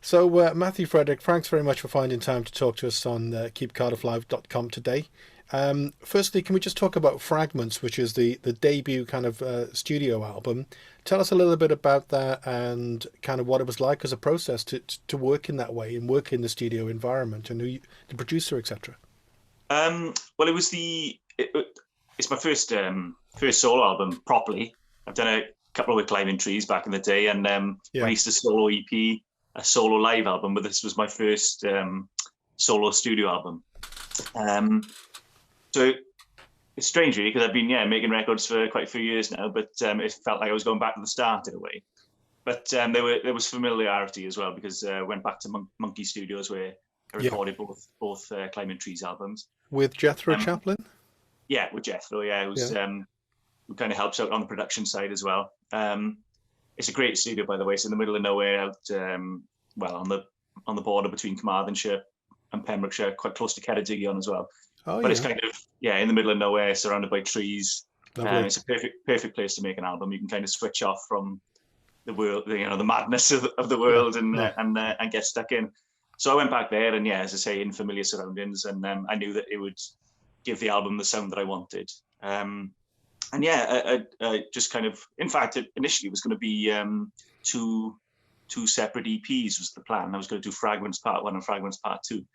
So, Matthew Frederick, thanks very much for finding time to talk to us on keepcardifflive.com today. Firstly, can we just talk about Fragments, which is the debut kind of studio album? Tell us a little bit about that and kind of what it was like as a process to work in that way and work in the studio environment and the producer, etc. Well, it's my first solo album properly. I've done a couple of with Climbing Trees back in the day, and Yeah. released a solo EP, a solo live album. But this was my first solo studio album. So it's strange, really, because I've been making records for quite a few years now, but it felt like I was going back to the start in a way. But there was familiarity as well, because I went back to Monkey Studios where I Yeah. recorded both Climbing Trees albums. With Jethro Um, Chaplin? yeah, with Jethro, Yeah. who kind of helps out on the production side as well. It's a great studio, by the way. It's in the middle of nowhere, out well on the border between Carmarthenshire and Pembrokeshire, quite close to Ceredigion as well. Oh, But it's yeah. kind of in the middle of nowhere, surrounded by trees. Lovely. It's a perfect place to make an album. You can kind of switch off from the world, the madness of the world, Yeah. and get stuck in. So I went back there, and as I say, in familiar surroundings, and I knew that it would give the album the sound that I wanted. And I just kind of, in fact, initially it was going to be two separate EPs was the plan. I was going to do Fragments Part 1 and Fragments Part 2.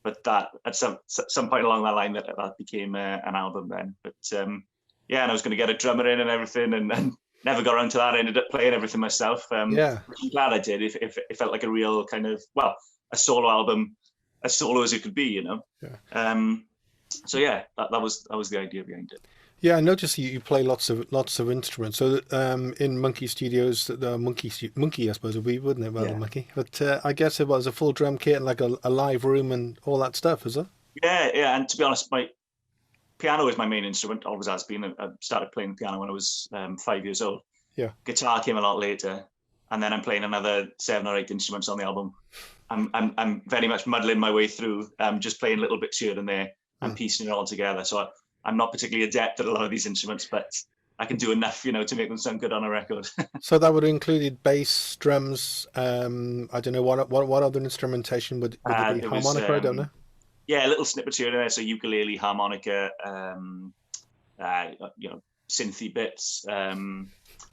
But that at some point along that line, that became an album then. But and I was going to get a drummer in and everything, and never got around to that. I ended up playing everything myself. Yeah. Which I'm glad I did. If it felt like a real kind of, well, a solo album, as solo as it could be, Yeah. So that was the idea behind it. Yeah, I noticed you play lots of instruments. So in Monkey Studios, the Monkey, I suppose would be, wouldn't it, rather than Yeah. Monkey? But I guess it was a full drum kit and like a live room and all that stuff, is it? Yeah. And to be honest, my piano is my main instrument, always has been. I started playing piano when I was 5 years old. Yeah. Guitar came a lot later, and then I'm playing another 7 or 8 instruments on the album. I'm very much muddling my way through, just playing little bits here and there and piecing it all together. So I'm not particularly adept at a lot of these instruments, but I can do enough, to make them sound good on a record. So that would have included bass, drums. I don't know what other instrumentation would there be? There was Harmonica? I don't know. little snippets here and there. So ukulele, harmonica, synthy bits,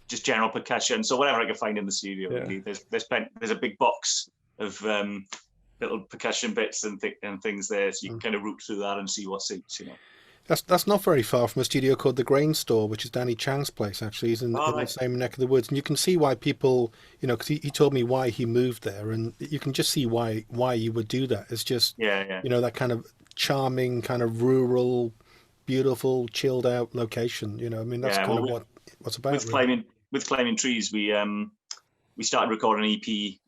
just general percussion. So whatever I could find in the studio. Yeah. Really. There's a big box of little percussion bits and things there, so you can kind of root through that and see what suits. That's not very far from a studio called the Grain Store, which is Danny Chang's place. Actually, he's in the Right. same neck of the woods, and you can see why people, because he told me why he moved there, and you can just see why you would do that. It's just, Yeah. that kind of charming, kind of rural, beautiful, chilled out location. I mean, that's Yeah, kind well, of what's about. with Really. climbing trees, we started recording an EP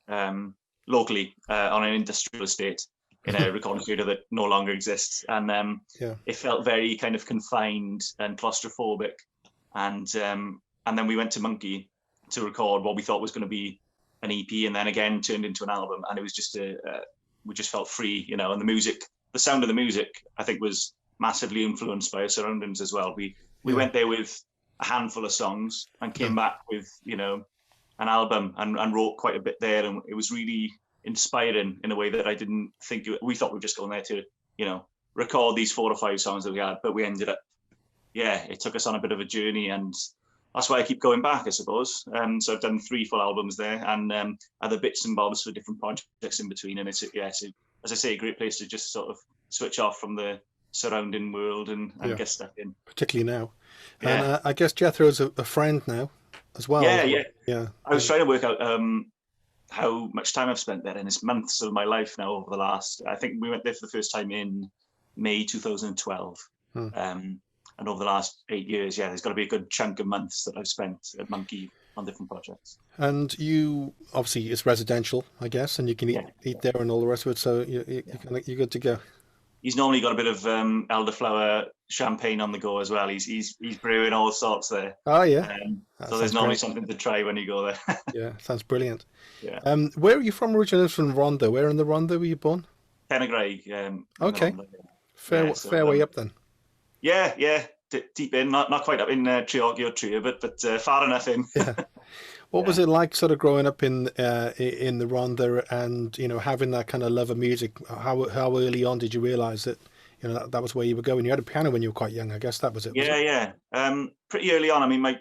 locally on an industrial estate in a recording studio that no longer exists, and Yeah. it felt very kind of confined and claustrophobic. And then we went to Monkey to record what we thought was going to be an EP, and then again turned into an album. And it was just we just felt free, and the sound of the music, I think, was massively influenced by our surroundings as well. We went there with a handful of songs and came back with an album and wrote quite a bit there, and it was really inspiring in a way that I didn't think. We thought we were just going there to record these 4 or 5 songs that we had, but we ended up it took us on a bit of a journey, and that's why I keep going back, I suppose. So I've done 3 full albums there, and other bits and bobs for different projects in between, and it's as I say, a great place to just sort of switch off from the surrounding world and get stuck in. Particularly now. Yeah. And I guess Jethro's a friend now as well. Yeah. I was trying to work out how much time I've spent there, and it's months of my life now over the last. I think we went there for the first time in May 2012, and over the last 8 years, there's got to be a good chunk of months that I've spent at Monkey on different projects. And you obviously it's residential, I guess, and you can eat there and all the rest of it. So you're good to go. He's normally got a bit of elderflower champagne on the go as well. He's brewing all sorts there. Oh yeah. So there's normally something to try when you go there. Yeah, sounds brilliant. Yeah. Where are you from originally? From Rhondda. Where in the Rhondda were you born? Pennegraig. Okay. Fair way up then. Yeah. Deep in, not quite up in Treorgy or Treor, but far enough in. Yeah. What was Yeah. it like, sort of growing up in the Rhondda, and having that kind of love of music? How early on did you realise that that was where you were going? You had a piano when you were quite young, I guess that was it, was it? Yeah, yeah. Pretty early on. I mean, my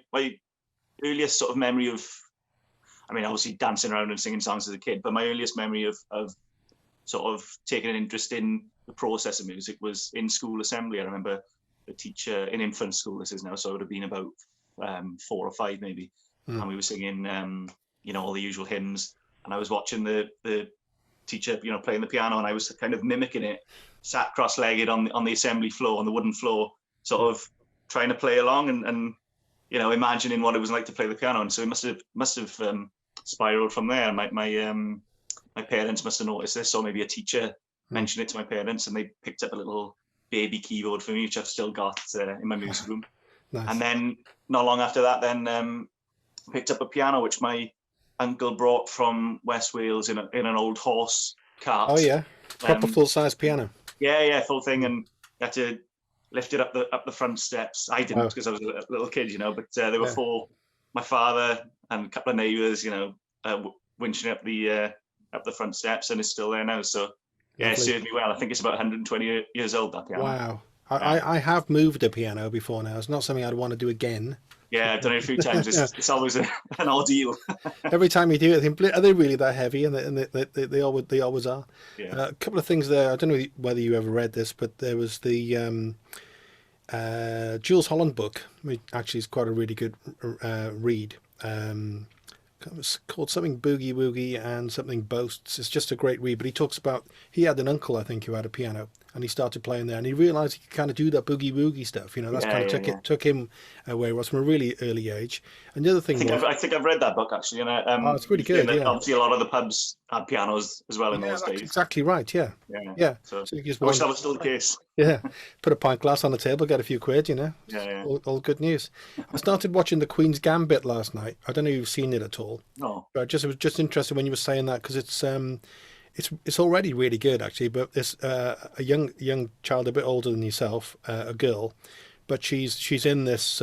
earliest sort of memory of, I mean, obviously dancing around and singing songs as a kid, but my earliest memory of sort of taking an interest in the process of music was in school assembly. I remember the teacher in infant school, this is now, so it would have been about 4 or 5 maybe, Mm. and we were singing, all the usual hymns, and I was watching the teacher, playing the piano, and I was kind of mimicking it, sat cross-legged on the assembly floor, on the wooden floor, sort of trying to play along and imagining what it was like to play the piano. And so it must have spiraled from there. My parents must have noticed this, or maybe a teacher mentioned it to my parents, and they picked up a little baby keyboard for me, which I've still got in my music room. Nice. And then not long after that, then picked up a piano, which my uncle brought from West Wales in an old horse cart. Oh yeah, proper full-size piano. Yeah, full thing, and had to lift it up the front steps. I didn't, because I was a little kid, but there were four, my father and a couple of neighbours, winching up the front steps, and it's still there now. So yeah, it served me well. I think it's about 120 years old, that piano. Wow. I have moved a piano before now. It's not something I'd want to do again. Yeah, I've done it a few times. It's always an ordeal. Every time you do it, I think, are they really that heavy? And they always are. Yeah. A couple of things there. I don't know whether you ever read this, but there was the Jules Holland book, which actually is quite a really good read. It was called something Boogie Woogie and something Boasts. It's just a great read. But he talks about, he had an uncle, I think, who had a piano, and he started playing there, and he realised he could kind of do that boogie woogie stuff. That's took him where he was from a really early age. And the other thing I think I've read that book actually. And it's really good. Yeah. Obviously, a lot of the pubs had pianos as well in those days. Exactly right. Yeah. Yeah. So I wish that was still the case. Yeah. Put a pint glass on the table, get a few quid. Yeah. All good news. I started watching The Queen's Gambit last night. I don't know if you've seen it at all. No. But I was just interested when you were saying that, because it's already really good actually. But there's a young child a bit older than yourself, a girl, but she's in this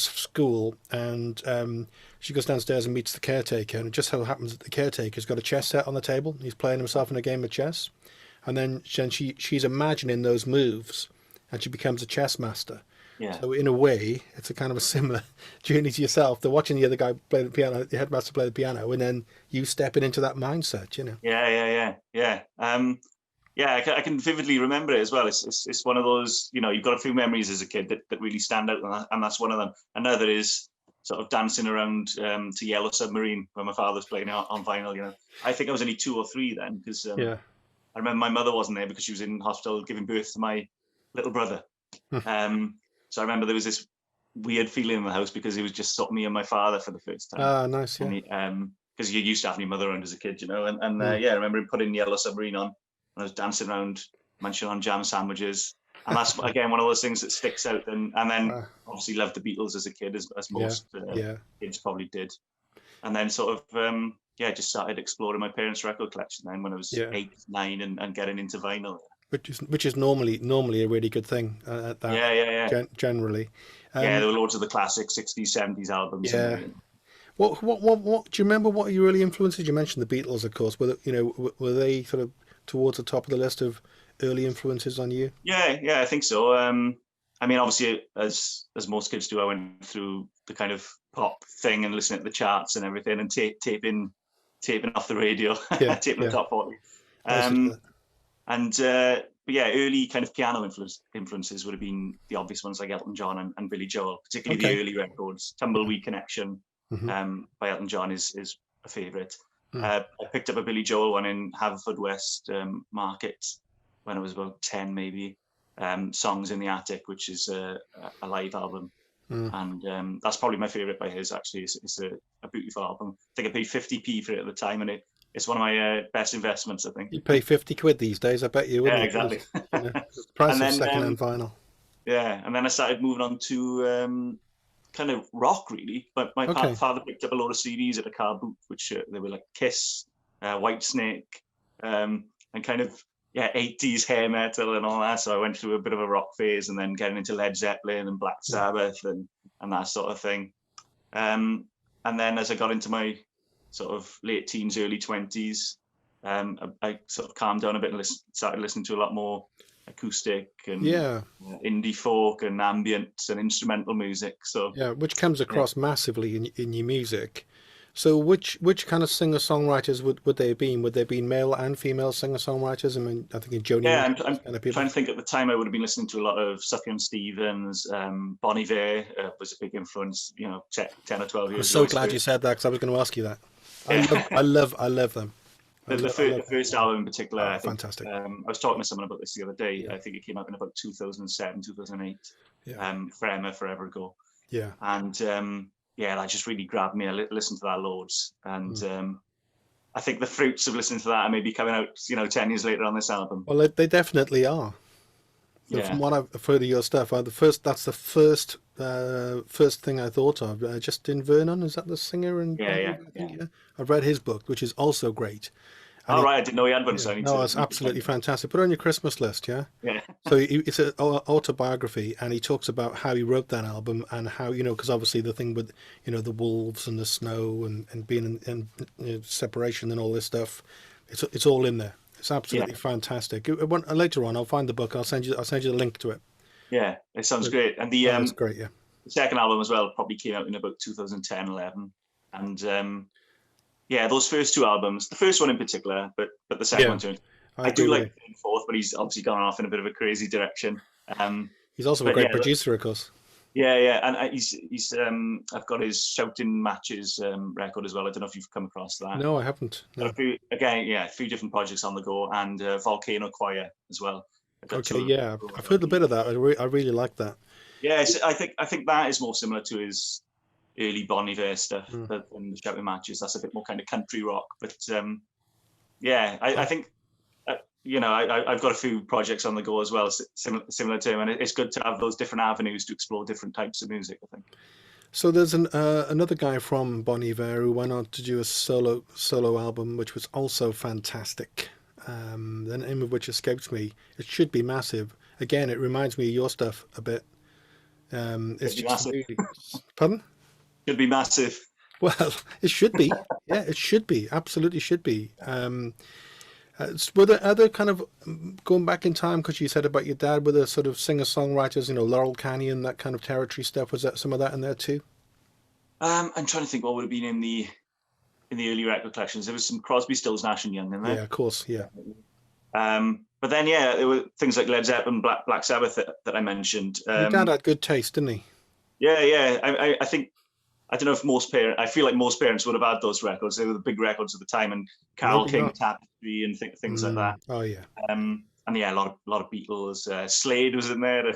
school, and she goes downstairs and meets the caretaker, and it just so happens that the caretaker's got a chess set on the table. He's playing himself in a game of chess, and then she's imagining those moves, and she becomes a chess master. Yeah. So in a way, it's a kind of a similar journey to yourself. They're watching the other guy play the piano, the headmaster play the piano, and then you stepping into that mindset. Yeah. I can vividly remember it as well. It's one of those, you've got a few memories as a kid that really stand out, and that's one of them. Another is sort of dancing around to Yellow Submarine when my father was playing it on vinyl. I think I was only 2 or 3 then, because I remember my mother wasn't there because she was in hospital giving birth to my little brother. So I remember there was this weird feeling in the house because it was just sort of me and my father for the first time. Ah, nice, yeah. Because you used to have your mother around as a kid, I remember him putting Yellow Submarine on, and I was dancing around, munching on jam sandwiches, and that's again one of those things that sticks out. And then obviously loved the Beatles as a kid, as most kids probably did. And then sort of just started exploring my parents' record collection then when I was 8, 9, and getting into vinyl. Which is normally a really good thing at that. Generally. There were loads of the classic 60s, 70s albums. Yeah. What do you remember? What your early influences? You mentioned the Beatles, of course. Were they sort of towards the top of the list of early influences on you? Yeah, I think so. I mean, obviously, as most kids do, I went through the kind of pop thing and listening to the charts and everything, and taping off the radio, taping the top 40. Early kind of piano influences would have been the obvious ones like Elton John and Billy Joel, particularly the early records. Tumbleweed Connection by Elton John is a favourite. I picked up a Billy Joel one in Haverfordwest Market when I was about 10 maybe. Songs in the Attic, which is a live album. And that's probably my favourite by his, actually. It's a beautiful album. I think I paid 50p for it at the time, and it's one of my best investments, I think. You pay 50 quid these days, I bet you wouldn't. Yeah, exactly. The price of second-hand vinyl. Yeah, and then I started moving on to kind of rock, really. But my father picked up a lot of CDs at a car boot, which they were like Kiss, Whitesnake, and kind of 80s hair metal and all that. So I went through a bit of a rock phase, and then getting into Led Zeppelin and Black Sabbath and that sort of thing. and then as I got into my sort of late teens, early 20s, I sort of calmed down a bit and started listening to a lot more acoustic and Yeah, indie folk and ambient and instrumental music. So yeah, which comes yeah, across massively in your music. So which kind of singer-songwriters would they have been? Would they have been male and female singer-songwriters? I mean, I think in Joni yeah, Mitchell, I'm those kind of people. trying to think. At the time, I would have been listening to a lot of Sufjan Stevens, Bon Iver was a big influence. 10 or 12 I'm years ago. so glad you said that because I was going to ask you that. Yeah. I love them. The first album in particular, Oh, I think, fantastic. I was talking to someone about this the other day. Yeah, I think it came out in about 2007, 2008. yeah, Forever ago. yeah. And yeah, that just really grabbed me. I listened to that loads. And Mm. I think the fruits of listening to that are maybe coming out, 10 years later on this album. Well, they definitely are. From Yeah. what I've heard of your stuff, that's the first thing I thought of. Justin Vernon, is that the singer and Yeah, yeah, I think, yeah. yeah. I've read his book, which is also great. And All right, I didn't know he had one, yeah, so I no, it's need to find absolutely it. fantastic. Put it on your Christmas list, yeah. Yeah. So it's an autobiography, and he talks about how he wrote that album and how, because obviously the thing with, the wolves and the snow and being in separation and all this stuff, it's all in there. It's Yeah. absolutely fantastic. Later on, I'll find the book. I'll send you the link to it. Yeah. It sounds But, great. And oh, it's great, yeah. the second album as well probably came out in about 2010, 11. And yeah, those first two albums, the first one in particular, but the second Yeah, one too. I I do agree with like you. the third and fourth, but he's obviously gone off in a bit of a crazy direction. He's also a But great yeah, producer, of course. yeah, and he's I've got his Shouting Matches record as well. I don't know if you've come across that. No, I haven't. Got No. a few, again, yeah, a few different projects on the go, and Volcano Choir as well. I've got Okay, two. yeah, I've heard a bit of that. I really like that. Yeah, I think that is more similar to his early Bon Iver stuff Mm. than the Shouting Matches. That's a bit more kind of country rock, but yeah, I think I've got a few projects on the go as well, similar to him, and it's good to have those different avenues to explore different types of music, I think. So there's another guy from Bon Iver who went on to do a solo album, which was also fantastic. The name of which escapes me. It should be massive. Again, it reminds me of your stuff a bit. It's Should be just massive. really. Pardon? Should be massive. Well, it should be. Yeah, it should be. Absolutely should be. Were there other kind of going back in time because you said about your dad? Were there sort of singer-songwriters, Laurel Canyon, that kind of territory stuff? Was that some of that in there too? I'm trying to think what would have been in the early record collections. There was some Crosby, Stills, Nash and Young in there. Yeah, of course. Yeah. But then, yeah, there were things like Led Zeppelin, Black Sabbath that I mentioned. Your dad had good taste, didn't he? Yeah. I think, I don't know if I feel like most parents would have had those records. They were the big records at the time, and Carole Maybe King, not. Tapestry, and things like that. Oh yeah. And yeah, a lot of Beatles. Slade was in there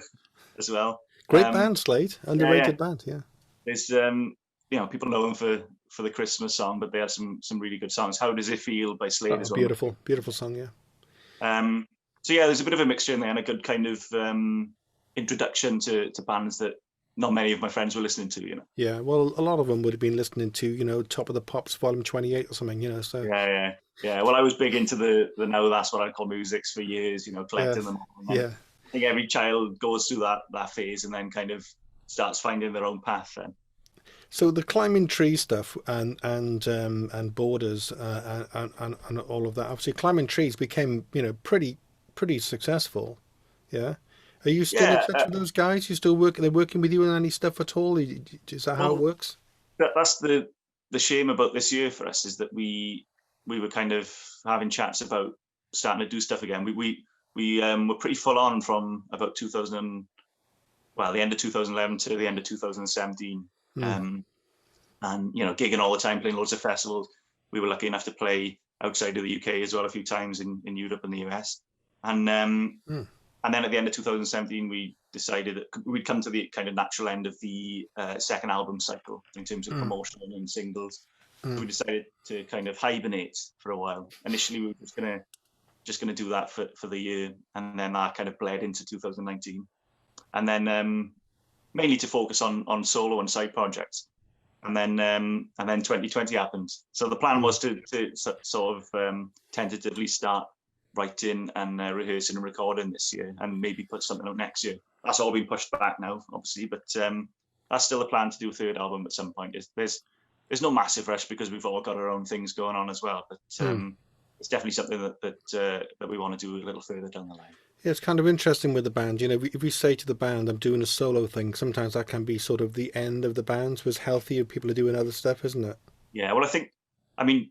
as well. Great band, Slade. Underrated band. Yeah. There's people know them for the Christmas song, but they have some really good songs. How Does It Feel by Slade as well. Beautiful song. Yeah. So yeah, there's a bit of a mixture in there and a good kind of introduction to bands that not many of my friends were listening to. Yeah, well, a lot of them would have been listening to, Top of the Pops, Volume 28 or something, so. Yeah. Well, I was big into the Now That's What I Call Musics for years, collecting them. Yeah. I think every child goes through that phase and then kind of starts finding their own path then. So the climbing tree stuff and borders and all of that. Obviously, climbing trees became pretty successful. Yeah. Are you still in touch with those guys? You still working? Are they working with you on any stuff at all? Is that how it works? That's the shame about this year for us, is that we were kind of having chats about starting to do stuff again. We were pretty full on from about the end of 2011 to the end of 2017. And gigging all the time, playing loads of festivals. We were lucky enough to play outside of the UK as well a few times in Europe and the US. And then at the end of 2017, we decided that we'd come to the kind of natural end of the second album cycle in terms of promotion and singles. So we decided to kind of hibernate for a while. Initially, we were just gonna do that for the year, and then that kind of bled into 2019. And then mainly to focus on solo and side projects. And then 2020 happened. So the plan was to sort of tentatively start writing and rehearsing and recording this year, and maybe put something out next year. That's all been pushed back now, obviously, but that's still a plan to do a third album at some point. There's there's no massive rush because we've all got our own things going on as well. But it's definitely something that we want to do a little further down the line. Yeah, it's kind of interesting with the band. You know, if we say to the band, "I'm doing a solo thing," sometimes that can be sort of the end of the band. So it's healthy if people are doing other stuff, isn't it? Yeah, well, I mean,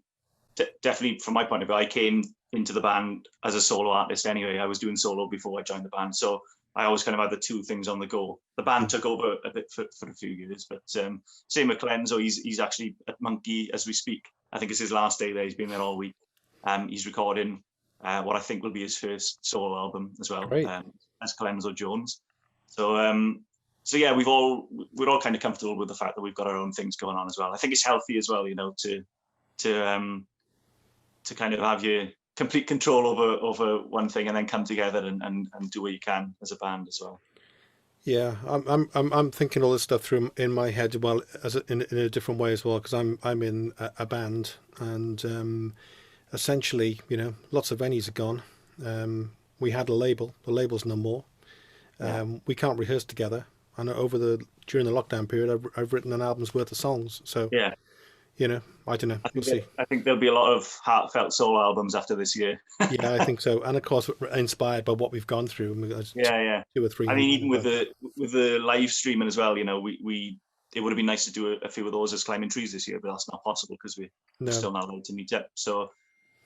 definitely from my point of view, I came into the band as a solo artist anyway. I was doing solo before I joined the band, so I always kind of had the two things on the go. The band took over a bit for a few years, but same with Clenzo. He's actually at Monkey as we speak. I think it's his last day there. He's been there all week. He's recording what I think will be his first solo album as well, as Clenzo Jones. So yeah, we're all kind of comfortable with the fact that we've got our own things going on as well. I think it's healthy as well, you know, to kind of have your complete control over one thing and then come together and do what you can as a band as well. Yeah, I'm thinking all this stuff through in my head, well, in a different way as well, because I'm in a band, and essentially, you know, lots of venues are gone. We had a label. The label's no more. We can't rehearse together. And during the lockdown period, I've written an album's worth of songs. So yeah, you know, I don't know. We'll see. I think there'll be a lot of heartfelt solo albums after this year. Yeah, I think so. And of course, inspired by what we've gone through. Yeah. 2 or 3. I mean, even with the live streaming as well, you know, it would have been nice to do a few of those as Climbing Trees this year, but that's not possible because we're still not allowed to meet up. So,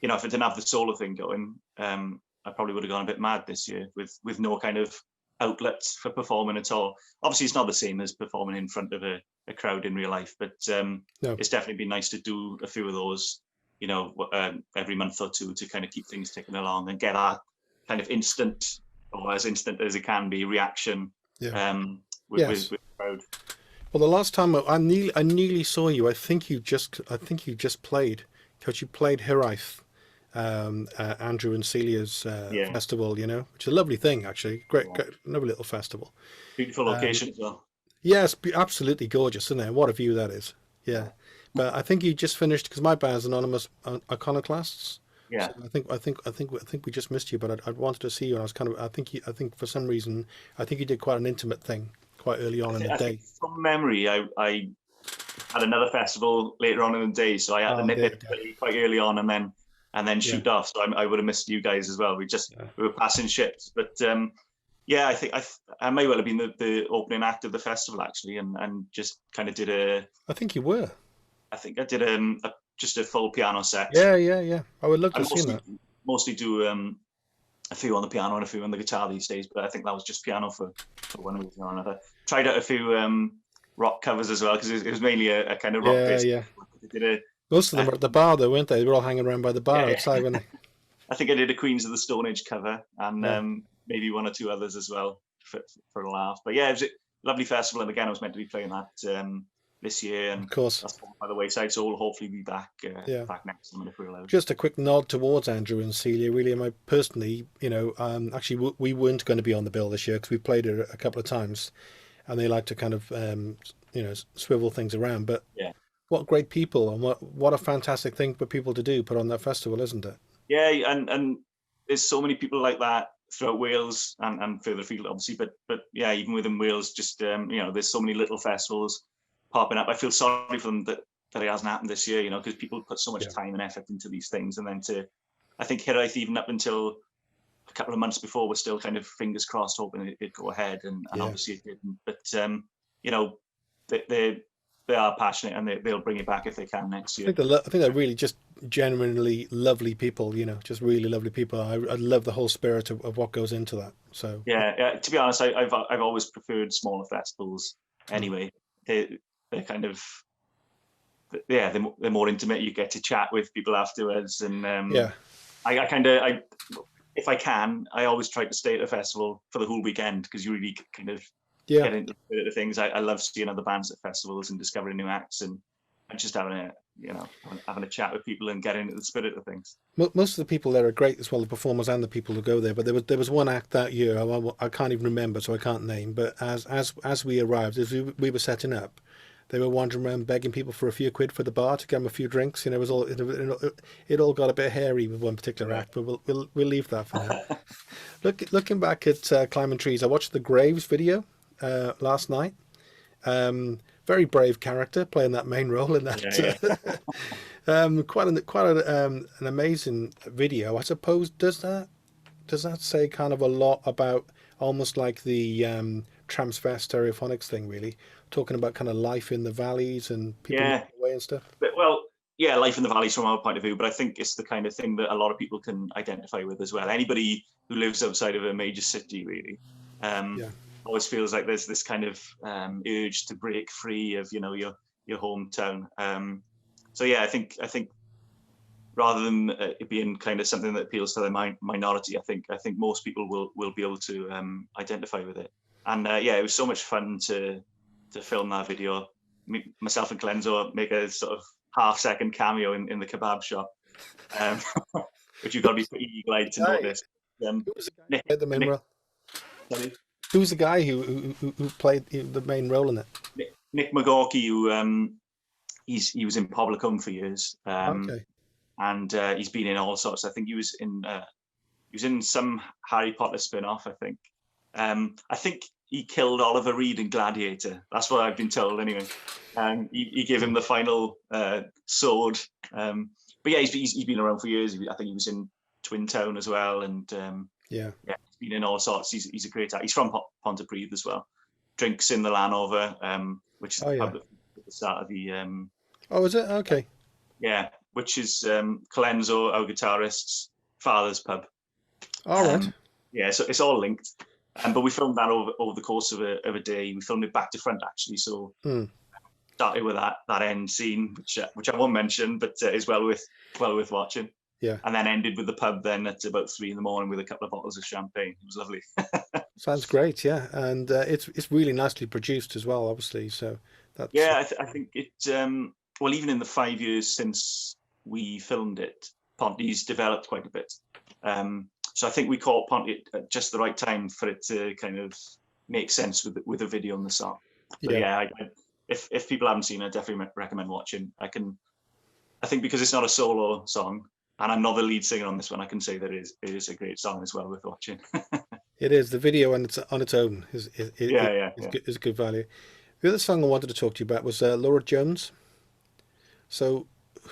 you know, if I didn't have the solo thing going, I probably would have gone a bit mad this year with no kind of outlets for performing at all. Obviously, it's not the same as performing in front of a crowd in real life, but it's definitely been nice to do a few of those, you know, every month or two to kind of keep things ticking along and get that kind of instant, or as instant as it can be, reaction with the crowd. Well, the last time I nearly saw you, I think you just played, because you played Hiraeth, Andrew and Celia's festival, you know, which is a lovely thing, actually. Great, lovely little festival. Beautiful location as well. Yes, absolutely gorgeous, isn't it? What a view that is. Yeah, but I think you just finished, because my band's Anonymous Iconoclasts. Yeah, so I think we just missed you, but I wanted to see you, and I was kind of I think for some reason you did quite an intimate thing quite early on in the day. From memory, I had another festival later on in the day, so I had to nip it quite early on, and then shoot off. So I would have missed you guys as well. We were passing ships, but yeah, I think I may well have been the opening act of the festival actually, and just kind of did a. I think you were. I think I did just a full piano set. Yeah. I would love to see that. Mostly do a few on the piano and a few on the guitar these days, but I think that was just piano for one reason or another. Tried out a few rock covers as well, because it was mainly a kind of rock based. Yeah. Most of them were at the bar though, weren't they? They were all hanging around by the bar outside, weren't they? I think I did a Queens of the Stone Age cover, and maybe one or two others as well for a laugh. But yeah, it was a lovely festival, and again, I was meant to be playing that this year, and of course that's by the wayside. So we'll hopefully be back next summer if we're allowed. Just a quick nod towards Andrew and Celia. Really, and I personally, you know, actually we weren't going to be on the bill this year because we played it a couple of times, and they like to kind of you know, swivel things around. But what great people, and what a fantastic thing for people to do, put on that festival, isn't it? Yeah, and there's so many people like that throughout Wales and further afield, obviously. But yeah, even within Wales, just you know, there's so many little festivals popping up. I feel sorry for them that it hasn't happened this year, you know, because people put so much time and effort into these things, and then I think Hiraeth, even up until a couple of months before, was still kind of fingers crossed, hoping it'd go ahead, and obviously it didn't. But you know, they are passionate, and they'll bring it back if they can next year. I think they're really just genuinely lovely people, you know, just really lovely people. I love the whole spirit of what goes into that. So yeah, to be honest, I've always preferred smaller festivals anyway. They're kind of they're more intimate. You get to chat with people afterwards, and I kind of if I can, I always try to stay at a festival for the whole weekend, because you really kind of get into the things. I love seeing other bands at festivals and discovering new acts, and just having a chat with people and getting into the spirit of things. Most of the people there are great as well, the performers and the people who go there. But there was one act that year I can't even remember, so I can't name. But as we arrived, as we were setting up, they were wandering around begging people for a few quid for the bar to get them a few drinks. You know, it all got a bit hairy with one particular act, but we'll leave that for now. Looking back at Climbing Trees, I watched the Graves video last night. very brave character playing that main role in Yeah, yeah. that. An amazing video, I suppose. Does that say kind of a lot about almost like the transverse stereophonics thing, really, talking about kind of life in the valleys and people moving Yeah. away and stuff? But, well, yeah, life in the valleys from our point of view, but I think it's the kind of thing that a lot of people can identify with as well. Anybody who lives outside of a major city, really, Yeah, always feels like there's this kind of urge to break free of, your hometown. So yeah, I think rather than it being kind of something that appeals to the minority, I think most people will be able to identify with it. And yeah, it was so much fun to film that video. Myself and Clenzo make a sort of half-second cameo in the kebab shop, um, which you've got to be pretty eagle-eyed to guy. notice. Um, Who was the guy who Nick, played the main Nick, role? sorry, Who was the guy who played the main role in it? Nick McGawkey, who he was in Poblecombe for years, Okay. and he's been in all sorts. I think he was in some Harry Potter spin-off, I think. I think he killed Oliver Reed in Gladiator. That's what I've been told anyway. He gave him the final sword. But yeah, he's been around for years. I think he was in Twin Town as well. And Yeah. yeah, he's been in all sorts. He's a great actor. He's from Pontypridd as well. Drinks in the Lanover, which is Oh the yeah. pub at the start of the Oh, is it? Okay. yeah, which is Colenso, our guitarist's father's pub. All right. Yeah, so it's all linked. But we filmed that over the course of a day. We filmed it back to front actually. So Mm. started with that end scene, which I won't mention, but is well worth watching. Yeah. And then ended with the pub then at about 3 a.m. with a couple of bottles of champagne. It was lovely. Sounds great. Yeah, and it's really nicely produced as well, obviously. So that's Yeah, I think it. Well, even in the 5 years since we filmed it, Ponty's developed quite a bit. So I think we caught Ponty at just the right time for it to kind of make sense with the video and the song. So yeah. yeah, if people haven't seen it, I definitely recommend watching. I think because it's not a solo song and I'm not the lead singer on this one, I can say that it is a great song as well worth watching. It is the video on its own Yeah, yeah, is yeah. good, is good value. The other song I wanted to talk to you about was Laura Jones. So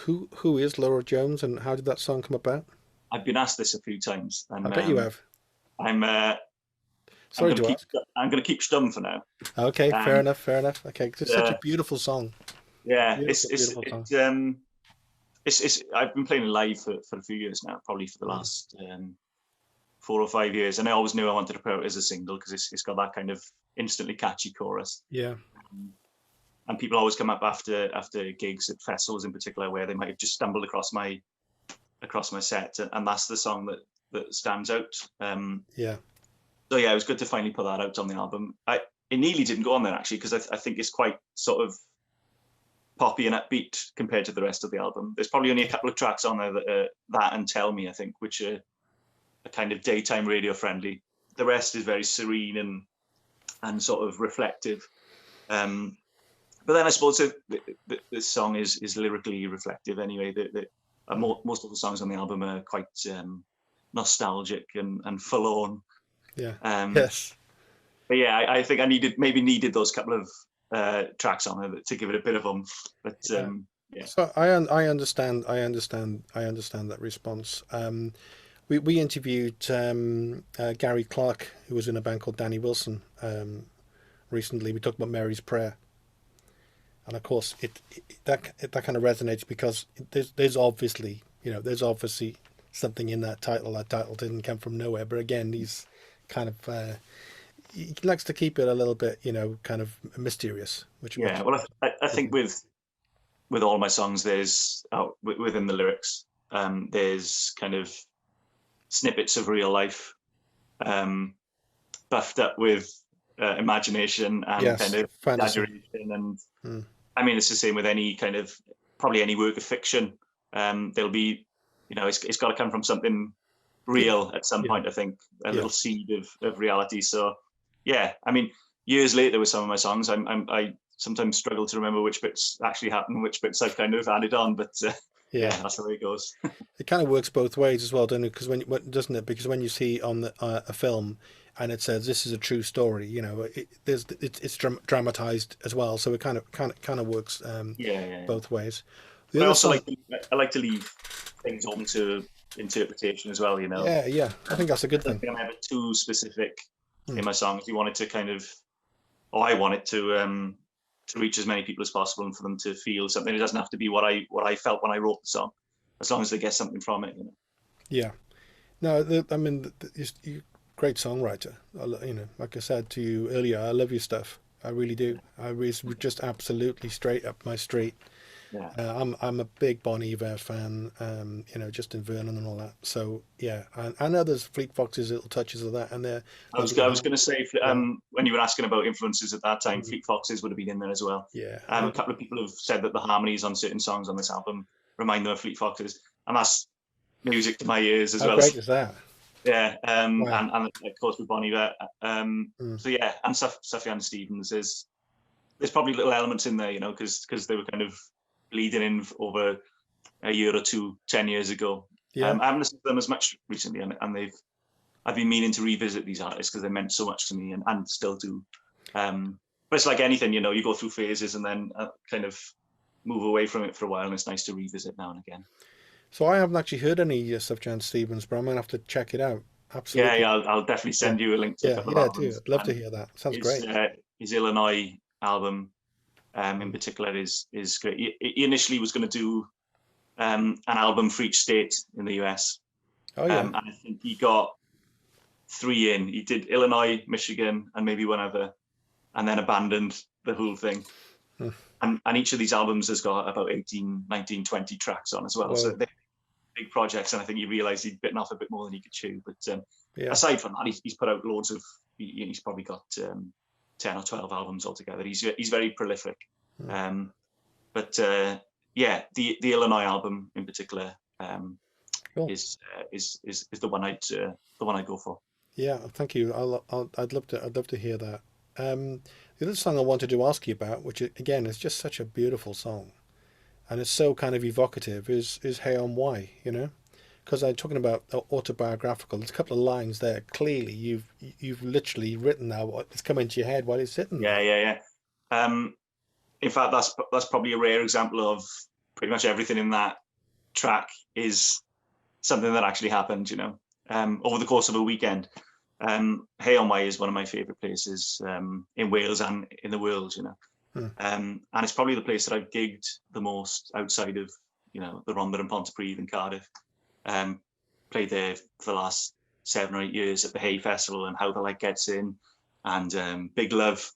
who is Laura Jones and how did that song come about? I've been asked this a few times, I and bet you have. I'm Sorry to ask. I'm gonna keep stum for now. Okay, fair Um, enough, fair enough. Okay, 'cause it's such a uh, beautiful song. yeah, Beautiful, beautiful song. it's I've been playing live for a few years now, probably for the Mm. last 4 or 5 years, and I always knew I wanted to put it as a single because it's got that kind of instantly catchy chorus. Yeah, And people always come up after gigs at festivals in particular where they might have just stumbled across my set, and that's the song that stands out. yeah, So yeah, it was good to finally put that out on the album. It nearly didn't go on there actually because I think it's quite sort of poppy and upbeat compared to the rest of the album. There's probably only a couple of tracks on there that and Tell Me, I think, which are kind of daytime radio friendly. The rest is very serene and sort of reflective. But then I suppose this song is lyrically reflective anyway. Most of the songs on the album are quite nostalgic and forlorn. yeah. Um, Yes. but yeah, I think I needed those couple of tracks on there to give it a bit of oomph. But Yeah. yeah, So I understand that response. We interviewed Gary Clark, who was in a band called Danny Wilson, recently. We talked about Mary's Prayer, and of course that kind of resonates because there's obviously something in that title. That title didn't come from nowhere, but again, he's kind of he likes to keep it a little bit, kind of mysterious. yeah. Well, I think with all my songs, there's within the lyrics, there's kind of snippets of real life, buffed up with imagination and Yes, kind of fantasy. exaggeration. And Mm. I mean, it's the same with probably any work of fiction. There'll be, it's got to come from something real at some Yeah. point. I think a Yeah. little seed of reality. So yeah, I mean, years later with some of my songs, I sometimes struggle to remember which bits actually happened, which bits I've kind of added on. But yeah, that's the way it goes. It kind of works both ways as well, doesn't it? Because doesn't it? Because when you see on a film, and it says this is a true story. You know, it's dramatized as well, so it kind of works Yeah, yeah, yeah. both ways. The But I other also song, like to leave things open to interpretation as well. You know, yeah, yeah, I think that's a I good don't thing. think I'm ever too specific Hmm. in my songs. You want it to kind of, or I want it to reach as many people as possible and for them to feel something. It doesn't have to be what I felt when I wrote the song, as long as they get something from it. You know. Yeah, no, I mean, you're a great songwriter. You know, like I said to you earlier, I love your stuff. I really do. It's just absolutely straight up my street. Yeah. I'm a big Bon Iver fan. You know, Justin Vernon and all that. So yeah, I know there's Fleet Foxes, little touches of that, and there a I little was going to say, yeah, when you were asking about influences at that time, mm, Fleet Foxes would have been in there as well. yeah. A couple of people have said that the harmonies on certain songs on this album remind them of Fleet Foxes, and that's music to my ears as How well. great is that? Yeah, Wow. and of course with Bon Iver. Mm. So yeah, and Sufjan Stevens is there's probably little elements in there, you know, because they were kind of leading in over a year or two, 10 years ago. Yeah. I haven't listened to them as much recently, and I've been meaning to revisit these artists because they meant so much to me and still do. But it's like anything, you know, you go through phases and then kind of move away from it for a while, and it's nice to revisit now and again. So I haven't actually heard any stuff, Jan Stevens, but I'm gonna have to check it out. Yeah, Absolutely. yeah, I'll definitely Yeah. send you a link to a Yeah. couple of Yeah. Do. albums. I'd love to And hear that. Sounds his great. his Illinois album, in Mm. particular, is great. He initially was going to do an album for each state in the US, Oh yeah. and I think he got three in. He did Illinois, Michigan, and maybe one other, and then abandoned the whole thing. Mm. And each of these albums has got about 18, 19, 20 tracks on as well. So Whoa. they're big projects, and I think he realized he'd bitten off a bit more than he could chew. But Yeah. aside from that, he's put out loads of. He's probably got 10 or 12 albums altogether. He's very prolific. Mm. Um, but yeah, the Illinois album in particular Cool. is the one I'd go for. Yeah. Thank you. I'd love to hear that. The other song I wanted to ask you about, which again is just such a beautiful song, and it's so kind of evocative, is Hey on Why. You know, because I'm talking about autobiographical. There's a couple of lines there. Clearly, you've literally written that. It's coming to your head while you're sitting Yeah, there. yeah, yeah. In fact, that's probably a rare example of pretty much everything in that track is something that actually happened. You know, over the course of a weekend. Hay on Wye is one of my favourite places in Wales and in the world. You know, Hmm. and it's probably the place that I've gigged the most outside of the Rhondda and Pontypridd and Cardiff. Played there for the last 7 or 8 years at the Hay Festival and How the Light Gets In, and Big Love,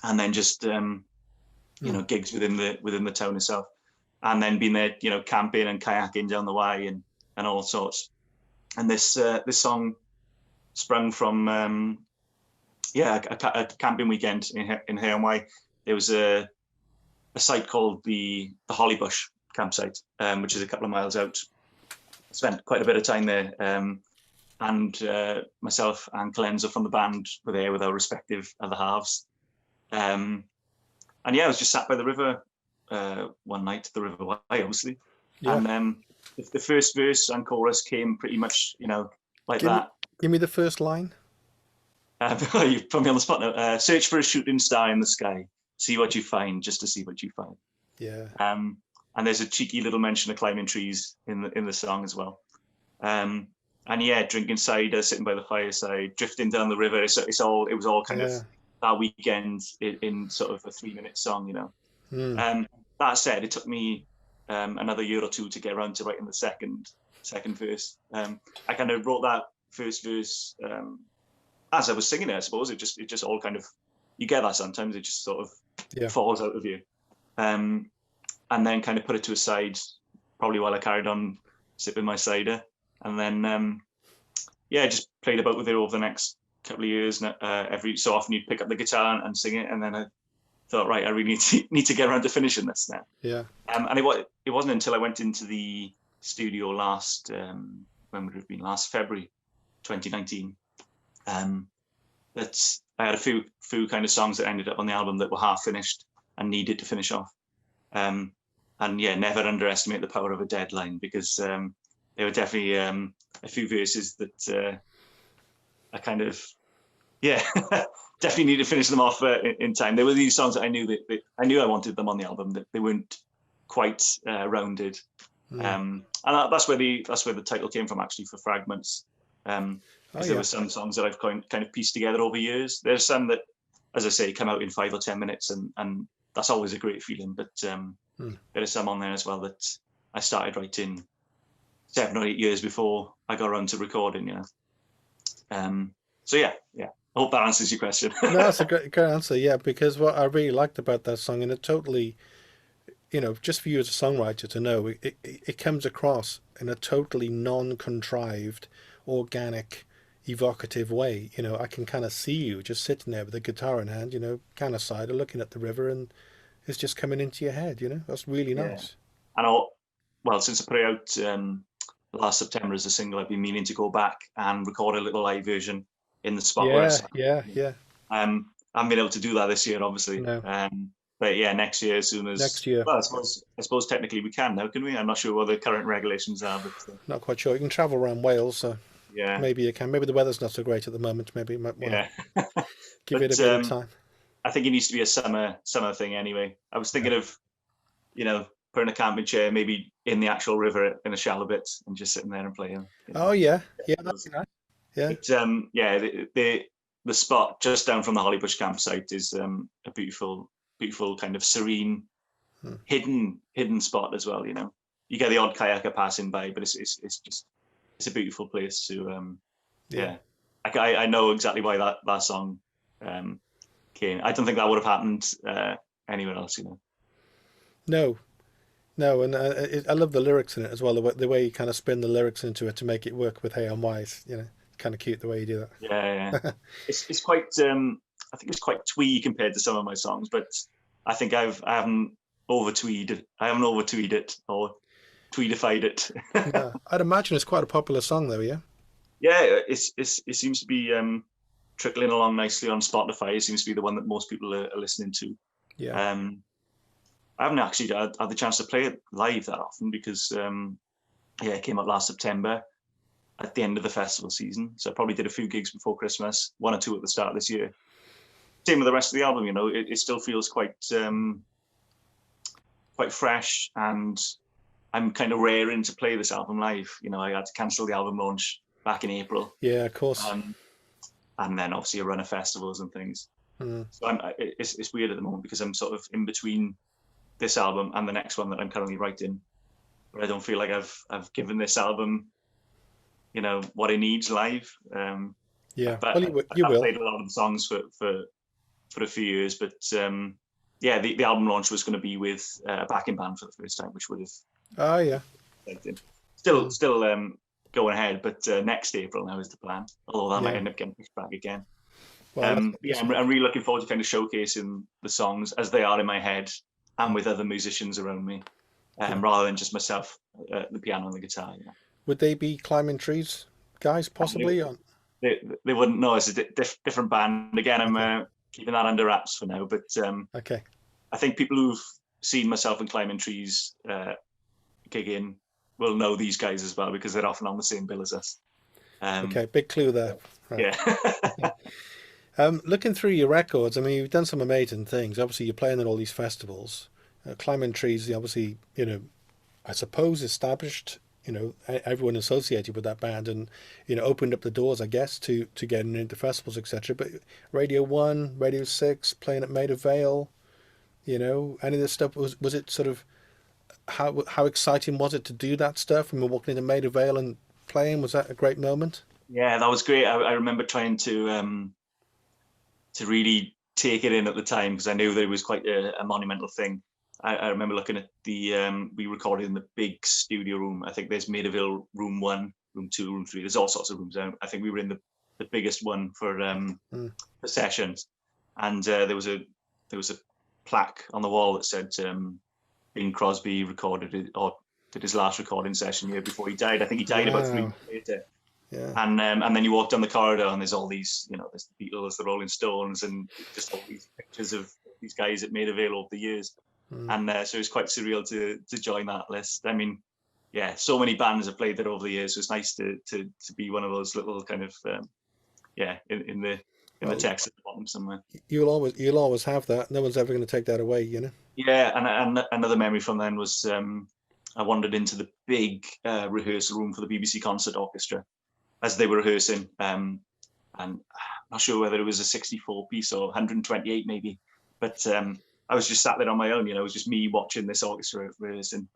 and then just gigs within the town itself, and then been there camping and kayaking down the Wye and all sorts. And this song sprung from a camping weekend in Hay on Wye. There was a site called the Hollybush campsite, which is a couple of miles out. Spent quite a bit of time there, and myself and Cleanser from the band were there with our respective other halves. And yeah, I was just sat by the river one night, the River Wye, obviously. Yeah. And the first verse and chorus came pretty much, like that. Give me the first line. You put me on the spot now. Search for a shooting star in the sky. See what you find, just to see what you find. Yeah. And there's a cheeky little mention of climbing trees in the song as well. And yeah, drinking cider, sitting by the fireside, drifting down the river. It was all kind of that weekend in sort of a 3-minute song, That said, it took me another year or two to get around to writing the second verse. I kind of wrote that first verse as I was singing it, I suppose. It just all kind of, you get that sometimes, it just sort of falls out of you. And then kind of put it to a side, probably while I carried on sipping my cider. And then, just played about with it over the next couple of years. Every so often you'd pick up the guitar and sing it. And then I thought, right, I really need to get around to finishing this now. Yeah. And it wasn't until I went into the studio when would it have been? Last February 2019. That I had a few kind of songs that ended up on the album that were half finished and needed to finish off. And yeah, never underestimate the power of a deadline, because there were definitely a few verses that I kind of Yeah, definitely need to finish them off in time. There were these songs that I knew I knew I wanted them on the album, that they weren't quite rounded. And that's where the title came from, actually, for Fragments. Because there were some songs that I've kind of pieced together over years. There's some that, as I say, come out in 5 or 10 minutes, and that's always a great feeling. But there are some on there as well that I started writing 7 or 8 years before I got around to recording. So yeah. I hope that answers your question. No, that's a great answer. Yeah, because what I really liked about that song, and it totally, just for you as a songwriter to know, it comes across in a totally non-contrived, organic, evocative way. I can kind of see you just sitting there with a guitar in hand, kind of cider, looking at the river, and it's just coming into your head. That's really nice. And well, since I put it out last September as a single, I've been meaning to go back and record a little live version in the spot where I sang. Yeah. I haven't been able to do that this year, obviously. No. But yeah, next year, as soon as next year. Well, I suppose technically we can now, can we? I'm not sure what the current regulations are, but not quite sure. You can travel around Wales, so yeah, maybe you can. Maybe the weather's not so great at the moment. Maybe you might want to give it a bit of time. I think it needs to be a summer thing anyway. I was thinking of, putting a camping chair maybe in the actual river in a shallow bit and just sitting there and playing. Oh yeah, that's nice. Yeah. But, the spot just down from the Hollybush campsite is a beautiful kind of serene, hidden spot as well. You get the odd kayaker passing by, but it's a beautiful place to. I know exactly why that song came. I don't think that would have happened anywhere else. No, and I love the lyrics in it as well. The way you kind of spin the lyrics into it to make it work with "Hey, I'm Wise." Kind of cute the way you do that. Yeah. It's quite. I think it's quite twee compared to some of my songs, but I think I haven't over-tweed. I haven't over-tweed it or tweedified it. Yeah, I'd imagine it's quite a popular song, though. Yeah. Yeah, it seems to be trickling along nicely on Spotify. It seems to be the one that most people are listening to. Yeah. I haven't actually had the chance to play it live that often because, it came up last September at the end of the festival season. So I probably did a few gigs before Christmas, 1 or 2 at the start of this year. Same with the rest of the album, it still feels quite fresh, and I'm kind of raring to play this album live. I had to cancel the album launch back in April. Yeah, of course. And then obviously a run of festivals and things. So it's weird at the moment because I'm sort of in between this album and the next one that I'm currently writing, but I don't feel like I've given this album, what it needs live. Yeah, but well, you I've will. played a lot of the songs for a few years, but the album launch was going to be with a backing band for the first time, which would have. Oh yeah. Still going ahead, but next April now is the plan. Although that might end up getting pushed back again. Well, I'm really looking forward to kind of showcasing the songs as they are in my head and with other musicians around me, rather than just myself, the piano and the guitar. Would they be Climbing Trees guys, possibly? They wouldn't know. It's a different band. Again, I'm keeping that under wraps for now. But okay, I think people who've seen myself and Climbing Trees gigging will know these guys as well because they're often on the same bill as us. Okay, big clue there. Right. Yeah. Looking through your records, I mean, you've done some amazing things. Obviously, you're playing at all these festivals. Climbing Trees, obviously, I suppose established, everyone associated with that band and, opened up the doors, I guess, to getting into festivals, etc. But Radio 1, Radio 6, playing at Maida Vale, any of this stuff, was it sort of, how exciting was it to do that stuff? When we were walking into Maida Vale and playing, was that a great moment? Yeah, that was great. I remember trying to really take it in at the time because I knew that it was quite a monumental thing. I remember looking at we recorded in the big studio room. I think there's Maida Vale room 1, room 2, room 3. There's all sorts of rooms. I think we were in the biggest one for sessions, and there was a plaque on the wall that said Bing Crosby recorded it or did his last recording session here before he died. I think he died about 3 months later. Yeah. And then you walk down the corridor and there's all these, there's the Beatles, the Rolling Stones, and just all these pictures of these guys that Maida Vale over the years. And so it was quite surreal to join that list. I mean, yeah, so many bands have played there over the years. So it's nice to be one of those little kind of in in the text at the bottom somewhere. You'll always have that. No one's ever going to take that away, you know. Yeah, and another memory from then was I wandered into the big rehearsal room for the BBC Concert Orchestra as they were rehearsing, and I'm not sure whether it was a 64 piece or 128 maybe, but I was just sat there on my own. You know, it was just me watching this orchestra rehearsing.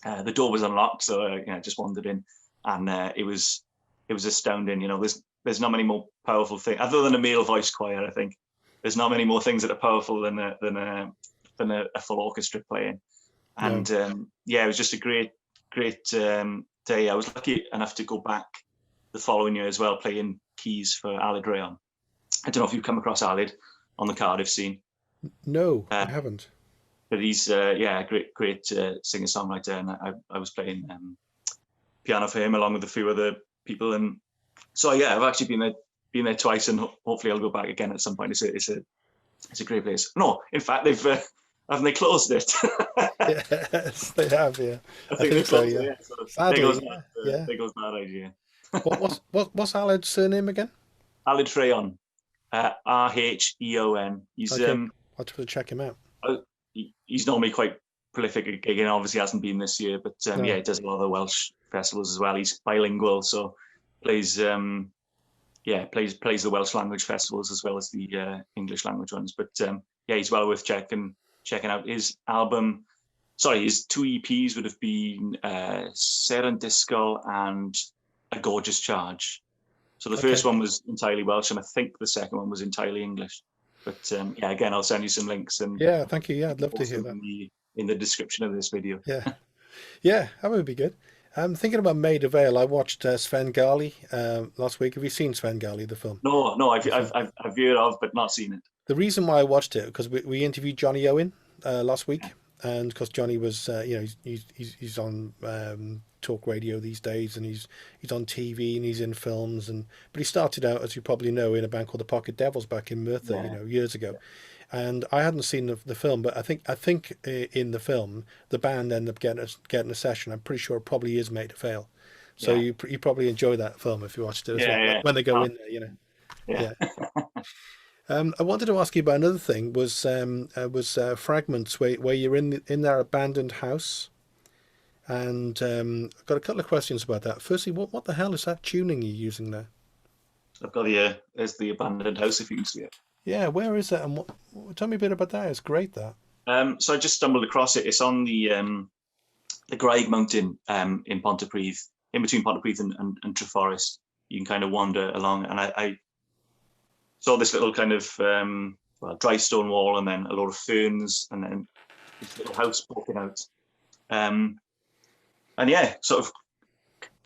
The door was unlocked, so I just wandered in, and it was astounding. You know, there's not many more powerful things other than a male voice choir. I think there's not many more things that are powerful than a full orchestra playing. And yeah, it was just a great day. I was lucky enough to go back the following year as well, playing keys for Aled Rayon. I don't know if you've come across Aled on the Cardiff scene. No, I haven't. But he's a great singer-songwriter, and I was playing piano for him along with a few other people. And so yeah, I've actually been there twice, and hopefully I'll go back again at some point. It's a great place. No, in fact, haven't they closed it? Yes, they have. Yeah, I think so. Yeah. Yeah. So Sadly, there goes that idea. What's Aled's surname again? Aled Rayon, Rheon. He's okay. I'll have to check him out. He's normally quite prolific. Again, obviously hasn't been this year, but yeah, he does a lot of the Welsh festivals as well. He's bilingual, so plays the Welsh language festivals as well as the English language ones. But yeah, he's well worth checking out. His album, his 2 EPs would have been Seren Disgol and A Gorgeous Charge. So the first one was entirely Welsh, and I think the second one was entirely English. But yeah, again, I'll send you some links. And yeah, thank you. Yeah, I'd love to hear that. In the description of this video. Yeah, that would be good. I'm thinking about Maid of Vale. I watched Svengali last week. Have you seen Svengali, the film? No, I've heard of, but not seen it. The reason why I watched it because we interviewed Johnny Owen last week, and because Johnny was he's on talk radio these days, and he's on TV and he's in films, but he started out, as you probably know, in a band called the Pocket Devils back in Merthyr, years ago. And I hadn't seen the film, but I think in the film the band ended up getting a session. I'm pretty sure it probably is Maid of Vale. So you probably enjoy that film if you watched it as well. When they go in there, Yeah. I wanted to ask you about another thing. Was Fragments, where you're in their abandoned house, and I've got a couple of questions about that. Firstly, what the hell is that tuning you're using there? I've got there's the abandoned house, if you can see it. Yeah, where is it? And tell me a bit about that. It's great, that. So I just stumbled across it. It's on the Graig Mountain in Pontypridd, in between Pontypridd and Treforest. You can kind of wander along, and I saw this little kind of dry stone wall, and then a lot of ferns, and then this little house poking out. And yeah, sort of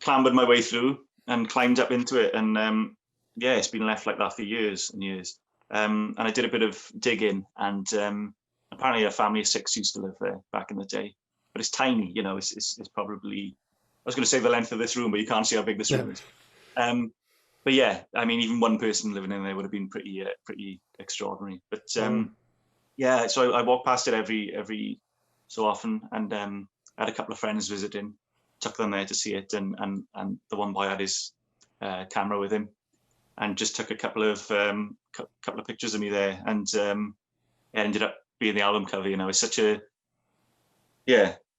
clambered my way through and climbed up into it, and yeah, it's been left like that for years and years. And I did a bit of digging, and apparently a family of 6 used to live there back in the day. But it's tiny, it's probably, I was going to say the length of this room, but you can't see how big this room is. But yeah, I mean, even one person living in there would have been pretty extraordinary. But yeah, so I walk past it every so often, and I had a couple of friends visiting, took them there to see it, and the one boy had his camera with him, and just took a couple of pictures of me there, and it ended up being the album cover. It's such a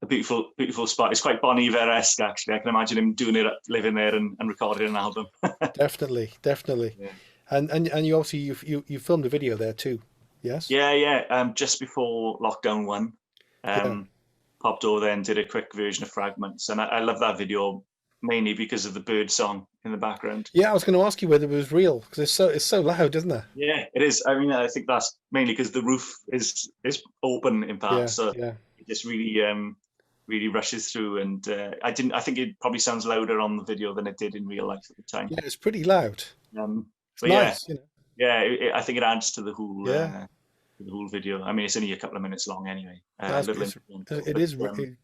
beautiful spot. It's quite Bon Iver-esque, actually. I can imagine him doing it, living there and recording an album. Definitely. Yeah. And you obviously you filmed a video there too, yes? Yeah. Just before lockdown 1, popped over there and did a quick version of Fragments, and I love that video mainly because of the bird song in the background. Yeah, I was going to ask you whether it was real, because it's so loud, isn't it? Yeah, it is. I mean, I think that's mainly because the roof is open in parts, so it just really rushes through, and I think it probably sounds louder on the video than it did in real life at the time. Yeah, it's pretty loud. It's nice, I think it adds to the whole video. I mean, it's only a couple of minutes long anyway. It is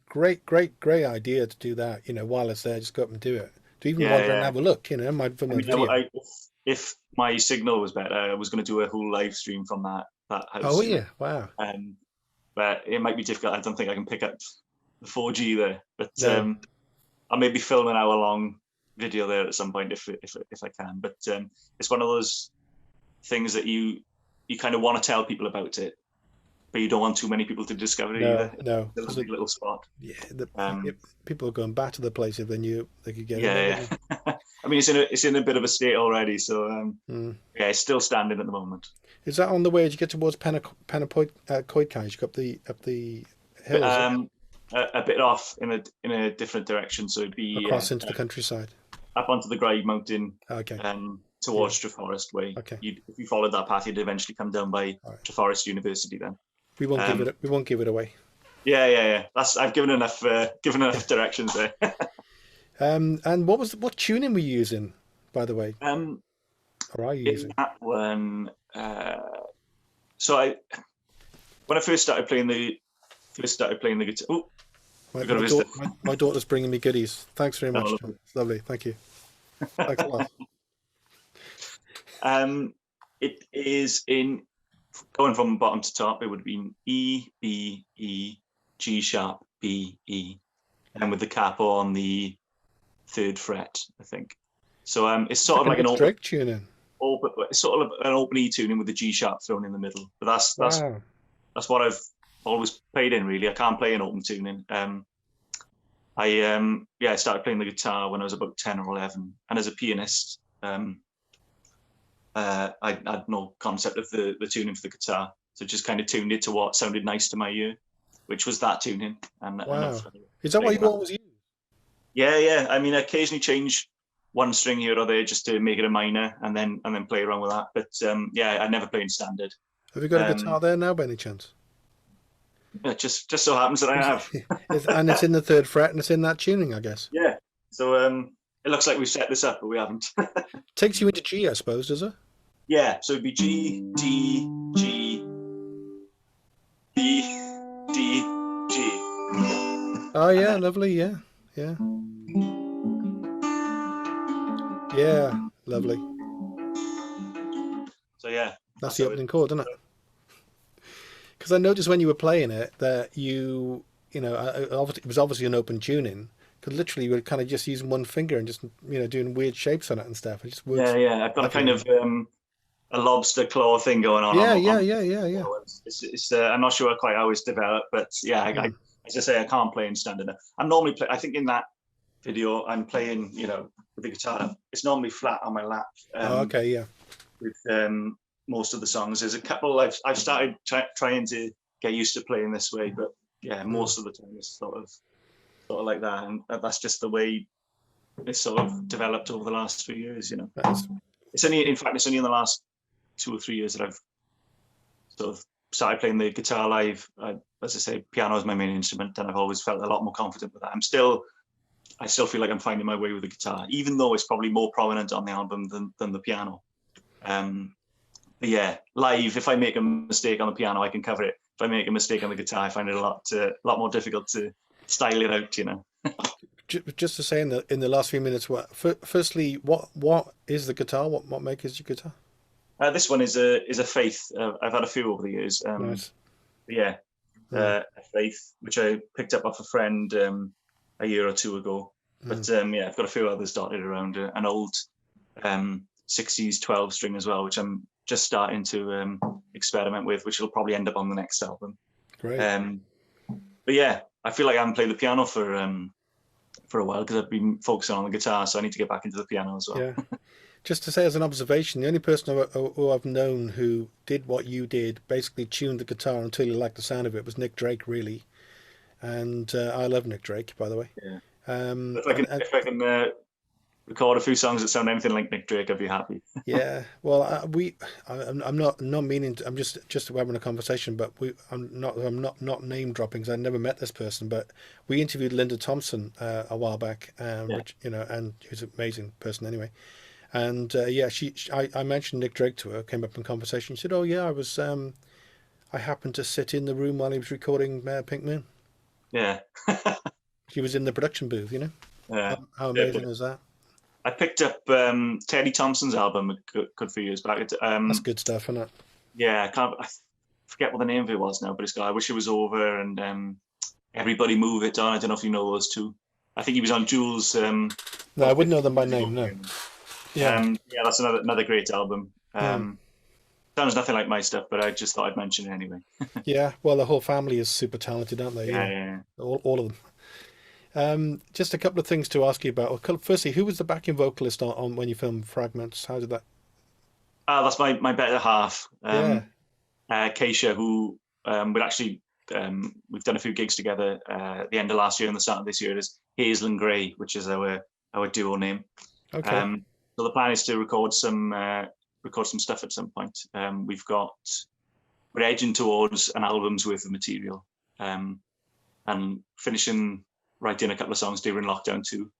great idea to do that. while it's there, just go up and do it. To even wander and have a look. If my signal was better, I was going to do a whole live stream from that house. Oh yeah, wow. But it might be difficult. I don't think I can pick up the 4G there. But I'll maybe film an hour-long video there at some point if I can. But it's one of those things that you kind of want to tell people about it, but you don't want too many people to discover it either. No. It's a big little spot. Yeah, people are going back to the place if they knew they could get in there. Yeah. I mean, it's in a bit of a state already, so yeah, it's still standing at the moment. Is that on the way as you get towards Coedcais? You go up the hill? A bit off in a different direction, so it'd be across into the countryside, up onto the Graig Mountain, okay, towards Treforest way. Okay. If you followed that path, you'd eventually come down by Treforest University. Then we won't give it away. Yeah. I've given enough directions there. And what tuning were you using, by the way? Or are you using that one? So when I first started playing the guitar. Oh, my daughter's bringing me goodies. Thanks very much. Lovely. It's lovely. Thank you. Thanks a lot. It is in going from bottom to top. It would have been E, B, E, G sharp, B, E, and with the capo on the 3rd fret, I think. So it's sort of like an open tuning. It's sort of an open E tuning with the G sharp thrown in the middle. But that's what I've always played in, really. I can't play an open tuning. I started playing the guitar when I was about 10 or 11, and as a pianist, I had no concept of the tuning for the guitar, so just kind of tuned it to what sounded nice to my ear, which was that tuning. And is that what you always use? Yeah. I mean, I occasionally change one string here or there just to make it a minor, and then play around with that. But I never play in standard. Have you got a guitar there now, by any chance? Yeah, just so happens that I have. And it's in the 3rd fret, and it's in that tuning, I guess. Yeah. So it looks like we've set this up, but we haven't. Takes you into G, I suppose, does it? Yeah. So it'd be G, D, G, B, D, G. Oh yeah, lovely. Yeah. Yeah, lovely. So yeah. That's the opening chord, isn't it? Because I noticed when you were playing it that it was obviously an open tuning. Because literally you were kind of just using one finger and just doing weird shapes on it and stuff. It just works. Yeah. I've got a kind of a lobster claw thing going on. Yeah. It's I'm not sure quite how it's developed, but I as I say, I can't play in standard. I'm normally I think in that video I'm playing with the guitar. It's normally flat on my lap. Okay, yeah. With most of the songs, there's a couple I've started trying to get used to playing this way, but yeah, most of the time it's sort of like that, and that's just the way it's sort of developed over the last few years. It's only in the last 2 or 3 years that I've sort of started playing the guitar live. As I say, piano is my main instrument, and I've always felt a lot more confident with that. I still feel like I'm finding my way with the guitar, even though it's probably more prominent on the album than the piano. But yeah, live, if I make a mistake on the piano, I can cover it. If I make a mistake on the guitar, I find it a lot more difficult to style it out. Just to say, in the last few minutes, firstly, what is the guitar? What make is your guitar? This one is a Faith. I've had a few over the years. Nice. A Faith, which I picked up off a friend a year or 2 ago. But I've got a few others dotted around. An old 60s 12 string as well, which I'm just starting to experiment with, which will probably end up on the next album. Great. But yeah, I feel like I haven't played the piano for a while because I've been focusing on the guitar, so I need to get back into the piano as well. Yeah. Just to say as an observation, the only person who I've known who did what you did, basically tuned the guitar until he liked the sound of it, was Nick Drake, really. And I love Nick Drake, by the way. Yeah. If I can record a few songs that sound anything like Nick Drake, I'd be happy. Yeah. Well, I'm not meaning to, I'm just having a conversation, but I'm not name dropping because I never met this person, but we interviewed Linda Thompson a while back, which, and who's an amazing person anyway. And I mentioned Nick Drake to her, came up in conversation. She said, "Oh yeah, I happened to sit in the room while he was recording Pink Moon." Yeah. She was in the production booth, Yeah. How amazing is that? I picked up Teddy Thompson's album a good few years back. That's good stuff, isn't it? Yeah, I forget what the name of it was now, but it's got I Wish It Was Over and Everybody Move It On. I don't know if you know those two. I think he was on Jules. No, I wouldn't know them by name, no. Yeah, that's another great album. Sounds nothing like my stuff, but I just thought I'd mention it anyway. Yeah, well, the whole family is super talented, aren't they? Yeah, Yeah, yeah, yeah. all of them. Just a couple of things to ask you about. Well, firstly, who was the backing vocalist on when you filmed Fragments? How did that? That's my better half, Yeah. Keisha, who we'd actually we've done a few gigs together at the end of last year and the start of this year. Is Hazel and Gray, which is our duo name. Okay. Um, so the plan is to record some stuff at some point. We're edging towards an album's worth of material, and finishing writing a couple of songs during lockdown too.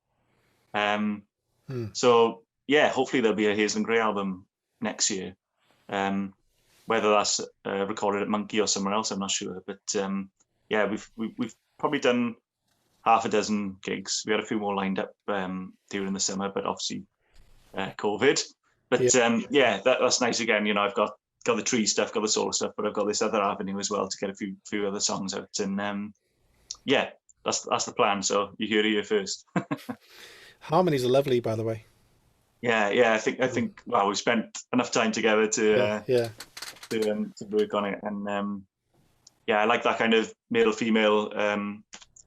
Hmm. So yeah, hopefully there'll be a Hazel and Gray album next year. Whether that's recorded at Monkey or somewhere else, I'm not sure. But yeah, we've probably done half a dozen gigs. We had a few more lined up during the summer, but obviously COVID. But Yeah. yeah, that's nice. Again, I've got the tree stuff, got the solo stuff, but I've got this other avenue as well to get a few other songs out. And yeah, that's the plan. So you hear it here first. Harmonies are lovely, by the way. Yeah. I think. Well, we've spent enough time together Yeah. Yeah. to work on it, and yeah, I like that kind of male female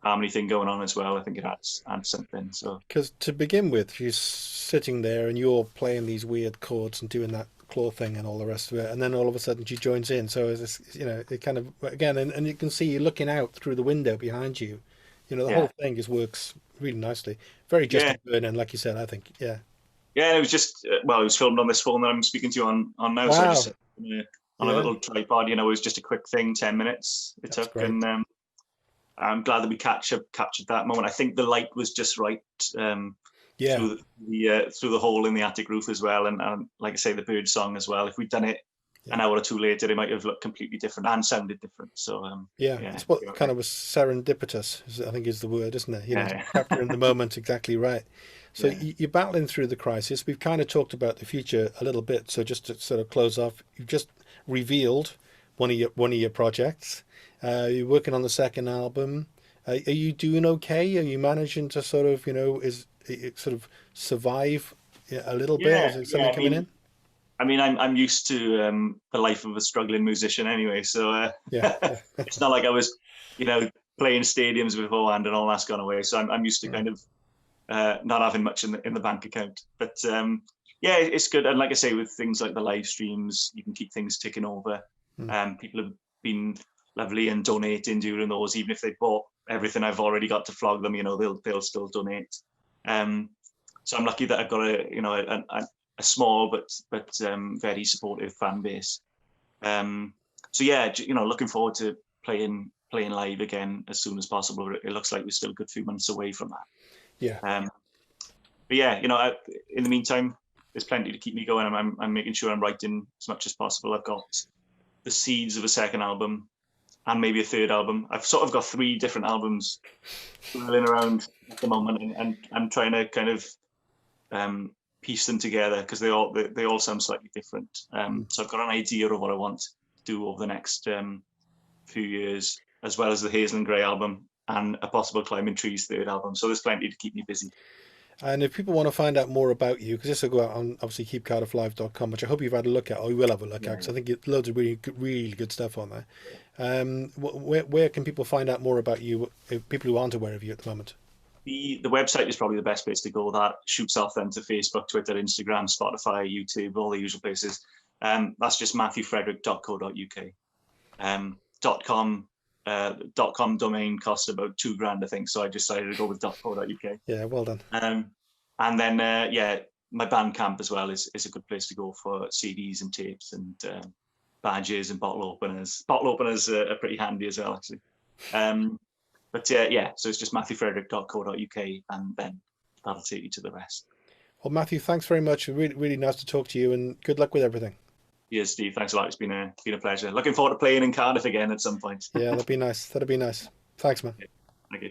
harmony thing going on as well. I think it adds something. So Because to begin with, she's sitting there and you're playing these weird chords and doing that claw thing and all the rest of it, and then all of a sudden she joins in. So it's, it kind of again, and you can see you looking out through the window behind you. The yeah, whole thing just works really nicely. Very yeah, Justin Vernon, like you said. I think. Yeah. yeah. It was just well, it was filmed on this phone that I'm speaking to you on now. So I just Wow. set it on a Yeah. little tripod. It was just a quick thing, 10 minutes it That's took, great. and I'm glad that we captured that moment. I think the light was just right Yeah. through the hole in the attic roof as well, and like I say, the bird song as well. If we'd done it Yeah. an hour or two later, it might have looked completely different and sounded different. So Yeah. yeah, It's what kind of was serendipitous, I think is the word, isn't it? yeah, Capturing the moment exactly right. So yeah, you're battling through the crisis. We've kind of talked about the future a little bit. So just to sort of close off, you've just revealed one of your projects. You're working on the second album. Are you doing okay? Are you managing to sort of, is it sort of survive a little bit? Is there yeah. something coming in? I'm used to the life of a struggling musician anyway, so Yeah, yeah. it's not like I was, you know, playing stadiums beforehand and all that's gone away. So I'm used to Mm, kind of not having much in the bank account. But yeah, it's good. And like I say, with things like the live streams, you can keep things ticking over. mm. People have been lovely and donating during those, even if they bought everything I've already got to flog them. They'll still donate. Um, so I'm lucky that I've got a small but very supportive fan base. So yeah, looking forward to playing live again as soon as possible. It looks like we're still a good few months away from Yeah. that. But yeah, in the meantime, there's plenty to keep me going. I'm making sure I'm writing as much as possible. I've got the seeds of a second album and maybe a third album. I've sort of got 3 different albums swirling around at the moment, and I'm trying to kind of piece them together because they all sound slightly different. Mm. So I've got an idea of what I want to do over the next few years, as well as the Hazel and Grey album and a possible Climbing Trees third album. So there's plenty to keep me busy. And if people want to find out more about you, because this will go out on obviously keepcardifflive.com, which I hope you've had a look at, or you will have a look at, because I think it's loads of really good stuff on there. Where can people find out more about you, if people who aren't aware of you at the moment? The website is probably the best place to go. That shoots off then to Facebook, Twitter, Instagram, Spotify, YouTube, all the usual places. That's just matthewfrederick.co.uk. .com .com domain costs about £2,000, I think, so I decided to go with .co.uk. Yeah, well done. And then yeah, my Bandcamp as well is a good place to go for CDs and tapes and badges and bottle openers. Bottle openers are pretty handy as well, actually. But yeah, so it's just matthewfrederick.co.uk, and then that'll take you to the rest. Well, Matthew, thanks very much. Really nice to talk to you, and good luck with everything. Yes, Steve, thanks a lot. It's been a pleasure. Looking forward to playing in Cardiff again at some point. Yeah, that'd be nice. That'd be nice. Thanks, man. Thank you.